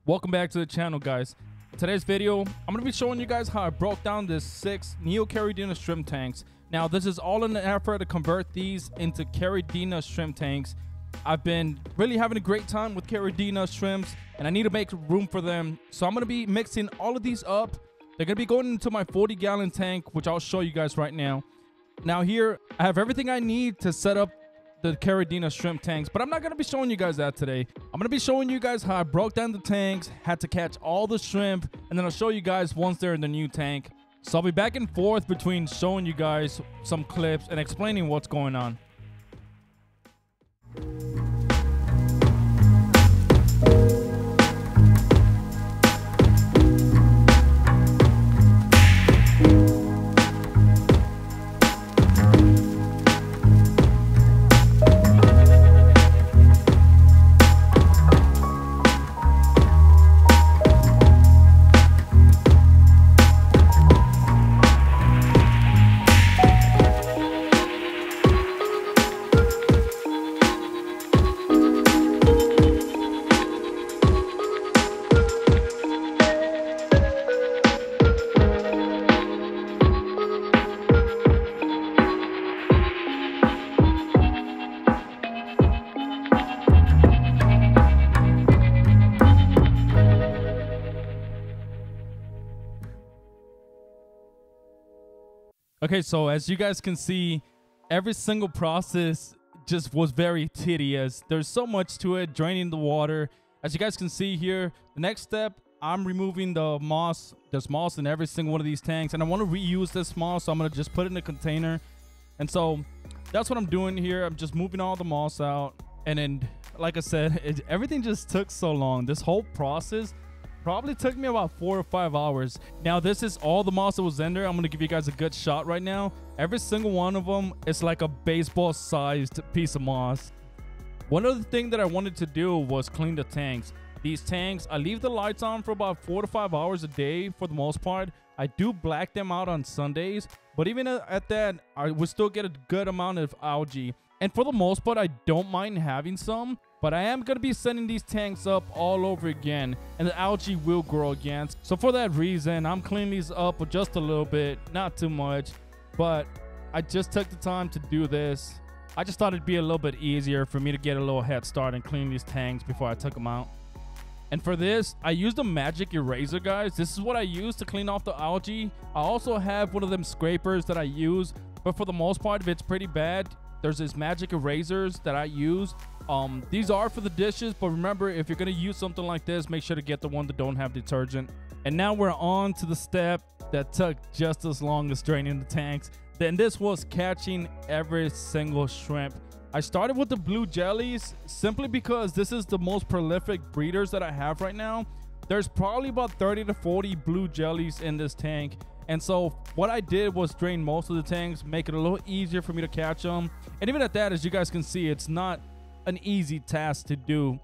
Welcome back to the channel, guys. Today's video, I'm going to be showing you guys how I broke down this 6 Neocaridina shrimp tanks. Now, this is all in an effort to convert these into Caridina shrimp tanks. I've been really having a great time with Caridina shrimps, and I need to make room for them. So I'm going to be mixing all of these up. They're going to be going into my 40-gallon tank, which I'll show you guys right now. Now here, I have everything I need to set up the Caridina shrimp tanks, but I'm not going to be showing you guys that today. I'm going to be showing you guys how I broke down the tanks, had to catch all the shrimp, and then I'll show you guys once they're in the new tank. So I'll be back and forth between showing you guys some clips and explaining what's going on. Okay, so as you guys can see, every single process just was very tedious. There's so much to it, draining the water. As you guys can see here, the next step, I'm removing the moss. There's moss in every single one of these tanks, and I want to reuse this moss, so I'm going to just put it in a container. And so that's what I'm doing here. I'm just moving all the moss out. And then, like I said, everything just took so long. This whole process probably took me about 4 or 5 hours. Now, this is all the moss that was in there. I'm going to give you guys a good shot right now. Every single one of them is like a baseball-sized piece of moss. One other thing that I wanted to do was clean the tanks. These tanks, I leave the lights on for about 4 to 5 hours a day for the most part. I do black them out on Sundays, but even at that, I would still get a good amount of algae. And for the most part, I don't mind having some, but I am going to be setting these tanks up all over again, and the algae will grow again. So for that reason, I'm cleaning these up just a little bit, not too much, but I just took the time to do this. I just thought it'd be a little bit easier for me to get a little head start and clean these tanks before I took them out. And for this, I used a magic eraser, guys. This is what I use to clean off the algae. I also have one of them scrapers that I use, but for the most part, if it's pretty bad, there's these magic erasers that I use. These are for the dishes, but remember, if you're gonna use something like this, make sure to get the one that don't have detergent. And now we're on to the step that took just as long as draining the tanks. Then this was catching every single shrimp. I started with the blue jellies simply because this is the most prolific breeders that I have right now. There's probably about 30 to 40 blue jellies in this tank. And so what I did was drain most of the tanks, make it a little easier for me to catch them. And even at that, as you guys can see, it's not an easy task to do.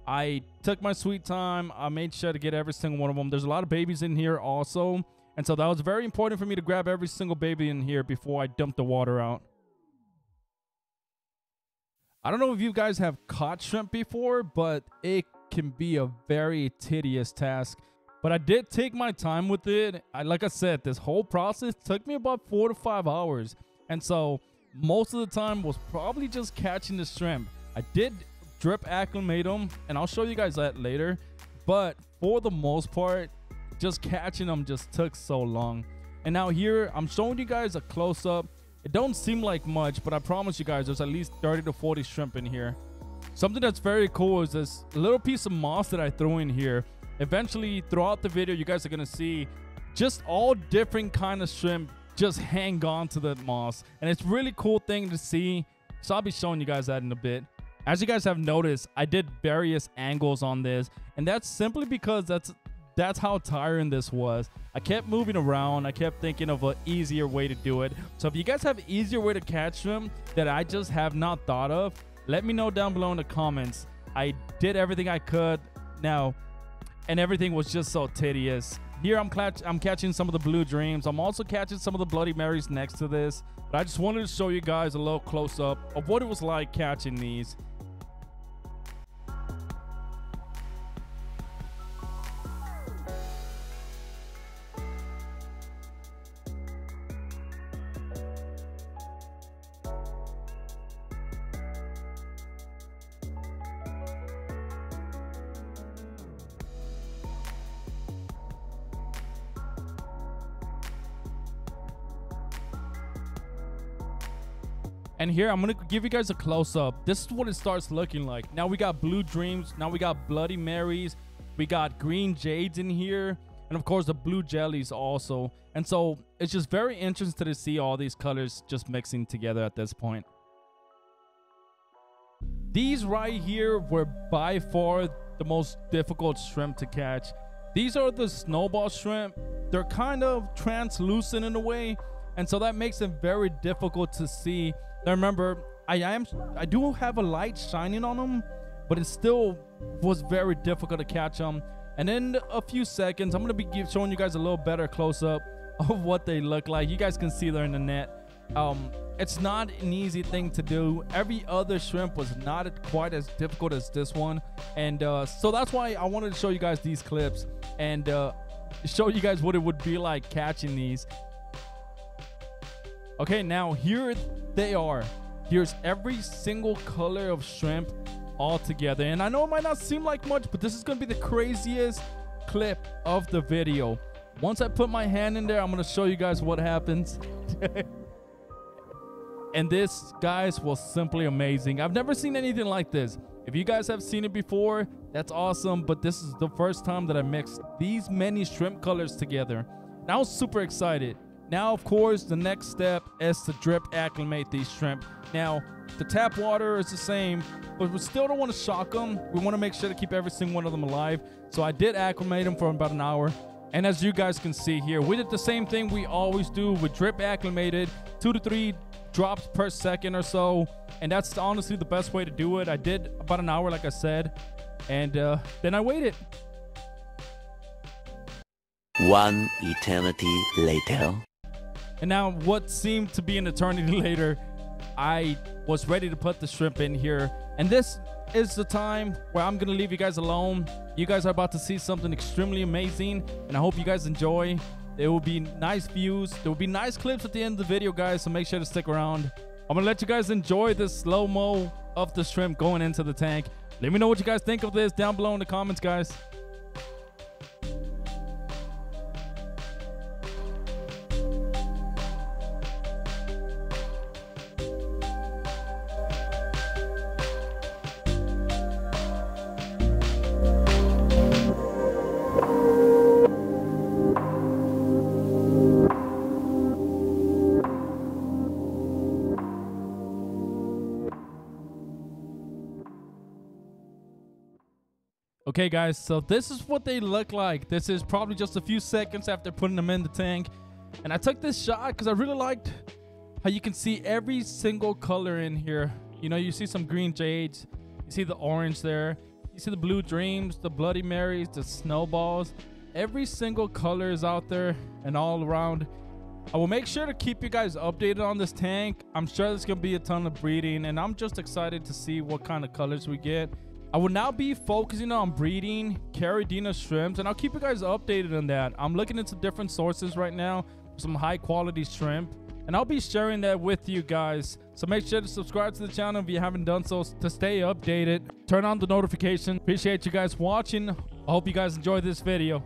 I took my sweet time. I made sure to get every single one of them. There's a lot of babies in here also. And so that was very important for me to grab every single baby in here before I dump the water out. I don't know if you guys have caught shrimp before, but it can be a very tedious task. But I did take my time with it. Like I said, this whole process took me about 4 to 5 hours. And so most of the time was probably just catching the shrimp. I did drip acclimate them, and I'll show you guys that later. But for the most part, just catching them just took so long. And now here, I'm showing you guys a close-up. It don't seem like much, but I promise you guys, there's at least 30 to 40 shrimp in here. Something that's very cool is this little piece of moss that I threw in here. Eventually, throughout the video, you guys are going to see just all different kind of shrimp just hang on to the moss. And it's a really cool thing to see. So I'll be showing you guys that in a bit. As you guys have noticed, I did various angles on this. And that's simply because that's how tiring this was. I kept moving around. I kept thinking of an easier way to do it. So if you guys have an easier way to catch them that I just have not thought of, let me know down below in the comments. I did everything I could. Now, and everything was just so tedious. Here I'm catching some of the blue dreams. I'm also catching some of the Bloody Marys next to this. But I just wanted to show you guys a little close-up of what it was like catching these. And here, I'm going to give you guys a close-up. This is what it starts looking like. Now we got Blue Dreams. Now we got Bloody Marys. We got Green Jades in here. And, of course, the Blue Jellies also. And so it's just very interesting to see all these colors just mixing together at this point. These right here were by far the most difficult shrimp to catch. These are the snowball shrimp. They're kind of translucent in a way. And so that makes them very difficult to see. Now remember, I do have a light shining on them, but it still was very difficult to catch them. And in a few seconds, I'm going to be showing you guys a little better close-up of what they look like. You guys can see they're in the net. It's not an easy thing to do. Every other shrimp was not quite as difficult as this one. And so that's why I wanted to show you guys these clips and show you guys what it would be like catching these. Okay, now here they are. Here's every single color of shrimp all together. And I know it might not seem like much, but this is going to be the craziest clip of the video. Once I put my hand in there, I'm going to show you guys what happens. And this, guys, was simply amazing. I've never seen anything like this. If you guys have seen it before, that's awesome. But this is the first time that I mixed these many shrimp colors together. And I was super excited. Now, of course, the next step is to drip acclimate these shrimp. Now, the tap water is the same, but we still don't want to shock them. We want to make sure to keep every single one of them alive. So I did acclimate them for about an hour. And as you guys can see here, we did the same thing we always do. We drip acclimated 2 to 3 drops per second or so. And that's honestly the best way to do it. I did about an hour, like I said. And then I waited. One eternity later. And now what seemed to be an eternity later, I was ready to put the shrimp in here. And this is the time where I'm going to leave you guys alone. You guys are about to see something extremely amazing. And I hope you guys enjoy. There will be nice views. There will be nice clips at the end of the video, guys. So make sure to stick around. I'm going to let you guys enjoy this slow-mo of the shrimp going into the tank. Let me know what you guys think of this down below in the comments, guys. Okay, guys, so this is what they look like. This is probably just a few seconds after putting them in the tank. And I took this shot because I really liked how you can see every single color in here. You know, you see some green jades. You see the orange there. You see the blue dreams, the Bloody Marys, the snowballs. Every single color is out there and all around. I will make sure to keep you guys updated on this tank. I'm sure there's going to be a ton of breeding, and I'm just excited to see what kind of colors we get. I will now be focusing on breeding Neocaridina shrimps, and I'll keep you guys updated on that. I'm looking into different sources right now for some high quality shrimp, and I'll be sharing that with you guys. So make sure to subscribe to the channel if you haven't done so to stay updated. Turn on the notification. Appreciate you guys watching. I hope you guys enjoyed this video.